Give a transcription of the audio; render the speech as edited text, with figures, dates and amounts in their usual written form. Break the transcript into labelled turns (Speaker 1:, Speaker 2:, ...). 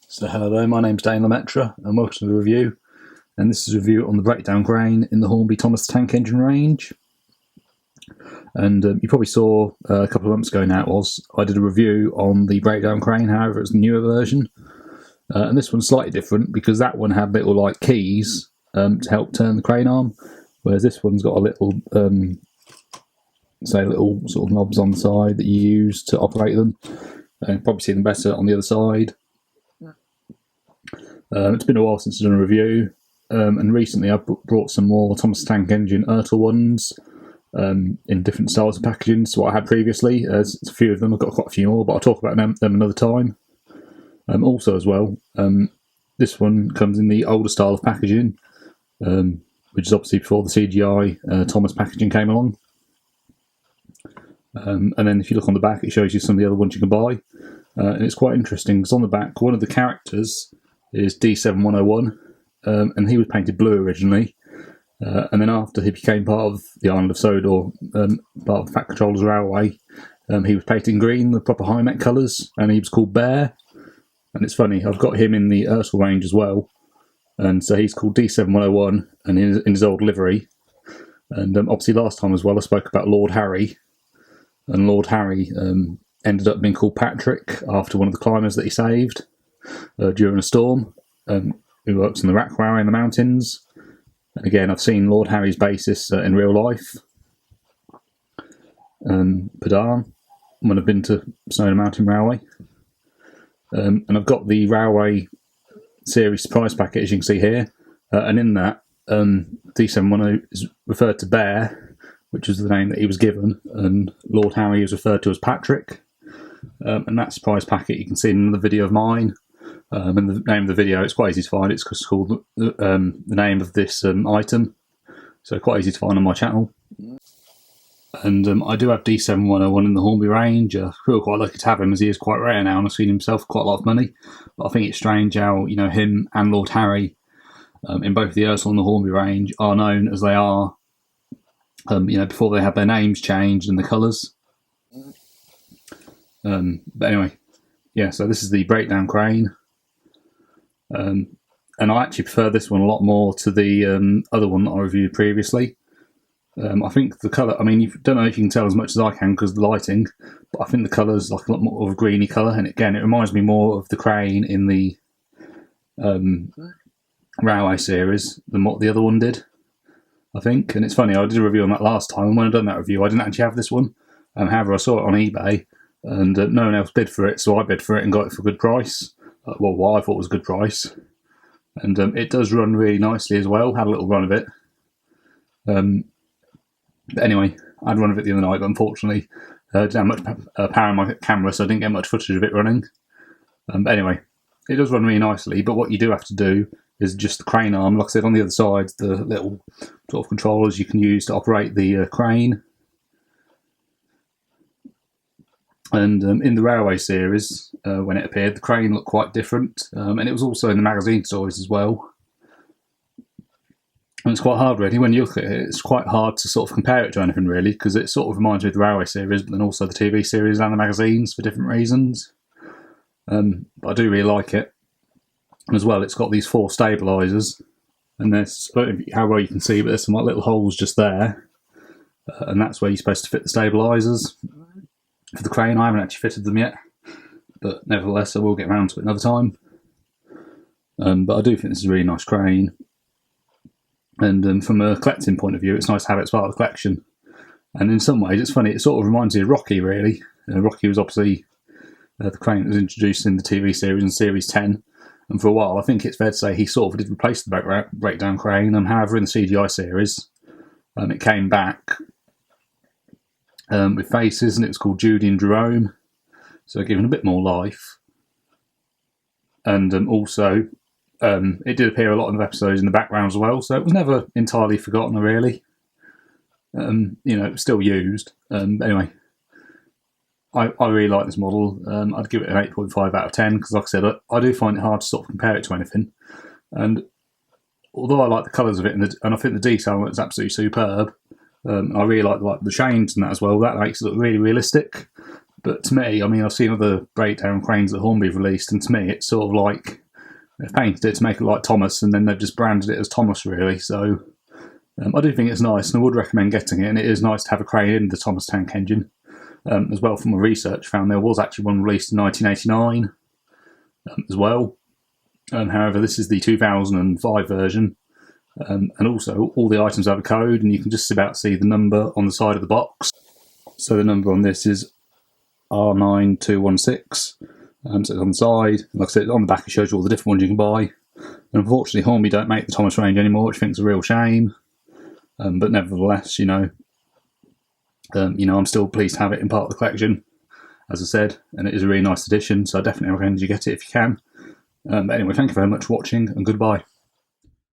Speaker 1: So hello there, my name's Dane Lemaitre and welcome to the review. And this is a review on the breakdown crane in the Hornby Thomas Tank Engine range. And you probably saw a couple of months ago now I did a review on the breakdown crane, however it's the newer version. And this one's slightly different because that one had little like keys to help turn the crane arm, whereas this one's got a little little sort of knobs on the side that you use to operate them. And probably see them better on the other side. It's been a while since I've done a review, and recently I've brought some more Thomas Tank Engine Ertl ones in different styles of packaging to what I had previously. There's a few of them, I've got quite a few more, but I'll talk about them another time. Also as well, this one comes in the older style of packaging, which is obviously before the CGI Thomas packaging came along. And then if you look on the back, it shows you some of the other ones you can buy. And it's quite interesting because on the back, one of the characters is D7101, and he was painted blue originally. And then after he became part of the Island of Sodor, part of the Fat Controllers Railway, he was painted in green, the proper high mech colours, and he was called Bear. And it's funny, I've got him in the Ertl range as well. And so he's called D7101 and in his old livery. And obviously last time as well I spoke about Lord Harry. And Lord Harry ended up being called Patrick after one of the climbers that he saved during a storm, who works in the rack railway in the mountains. And again, I've seen Lord Harry's basis in real life. Padarn, when I've been to Snowdon Mountain Railway. And I've got the Railway Series surprise packet, as you can see here. And in that, D710 is referred to Bear, which is the name that he was given, and Lord Harry is referred to as Patrick. And that surprise packet you can see in another video of mine. And the name of the video, it's quite easy to find. It's called the name of this item. So quite easy to find on my channel. And I do have D7101 in the Hornby range. I feel quite lucky to have him as he is quite rare now and I've seen himself for quite a lot of money. But I think it's strange how, you know, him and Lord Harry in both the Ertl and the Hornby range are known as they are, you know, before they have their names changed and the colours. But anyway, yeah, so this is the breakdown crane. And I actually prefer this one a lot more to the other one that I reviewed previously. I think the colour, I mean, you don't know if you can tell as much as I can because of the lighting, but I think the colour's like a lot more of a greeny colour, and again, it reminds me more of the crane in the Railway series than what the other one did, I think. And it's funny, I did a review on that last time, and when I'd done that review, I didn't actually have this one. However, I saw it on eBay, and no one else bid for it, so I bid for it and got it for a good price. Well, what I thought was a good price. And it does run really nicely as well. Had a little run of it. But anyway, I had a run of it the other night, but unfortunately didn't have much power on my camera, so I didn't get much footage of it running. But anyway, it does run really nicely, but what you do have to do is just the crane arm. Like I said, on the other side, the little sort of controllers you can use to operate the crane. And in the Railway series, when it appeared, the crane looked quite different, and it was also in the magazine stories as well. And it's quite hard, really, when you look at it, it's quite hard to sort of compare it to anything, really, because it sort of reminds me of the Railway series, but then also the TV series and the magazines for different reasons. But I do really like it. As well, it's got these 4 stabilisers, and there's, I don't know how well you can see, but there's some like little holes just there, and that's where you're supposed to fit the stabilisers for the crane. I haven't actually fitted them yet, but nevertheless, I will get around to it another time. But I do think this is a really nice crane, and from a collecting point of view, it's nice to have it as part of the collection. And in some ways, it's funny, it sort of reminds me of Rocky, really. Rocky was obviously the crane that was introduced in the TV series in Series 10, and for a while, I think it's fair to say he sort of did replace the breakdown crane. However, in the CGI series, it came back with faces, and it was called Judy and Jerome, so given a bit more life. And also, it did appear a lot of episodes in the background as well, so it was never entirely forgotten, really. You know, it was still used. Anyway, I really like this model. I'd give it an 8.5 out of 10, because like I said, I do find it hard to sort of compare it to anything. And although I like the colours of it, and I think the detail on it is absolutely superb, I really like the chains and that as well. That makes it look really realistic. But to me, I mean, I've seen other breakdown cranes that Hornby have released, and to me, it's sort of like they've painted it to make it like Thomas, and then they've just branded it as Thomas, really. So I do think it's nice, and I would recommend getting it. And it is nice to have a crane in the Thomas tank engine. As well, from my research, found there was actually one released in 1989 as well. However, this is the 2005 version. And also, all the items have a code, and you can just about see the number on the side of the box. So the number on this is R9216. So it's on the side. And like I said, on the back it shows you all the different ones you can buy. And unfortunately, Hornby don't make the Thomas range anymore, which I think is a real shame. But nevertheless, I'm still pleased to have it in part of the collection, as I said, and it is a really nice addition. So I definitely recommend you get it if you can. But anyway, thank you very much for watching, and goodbye.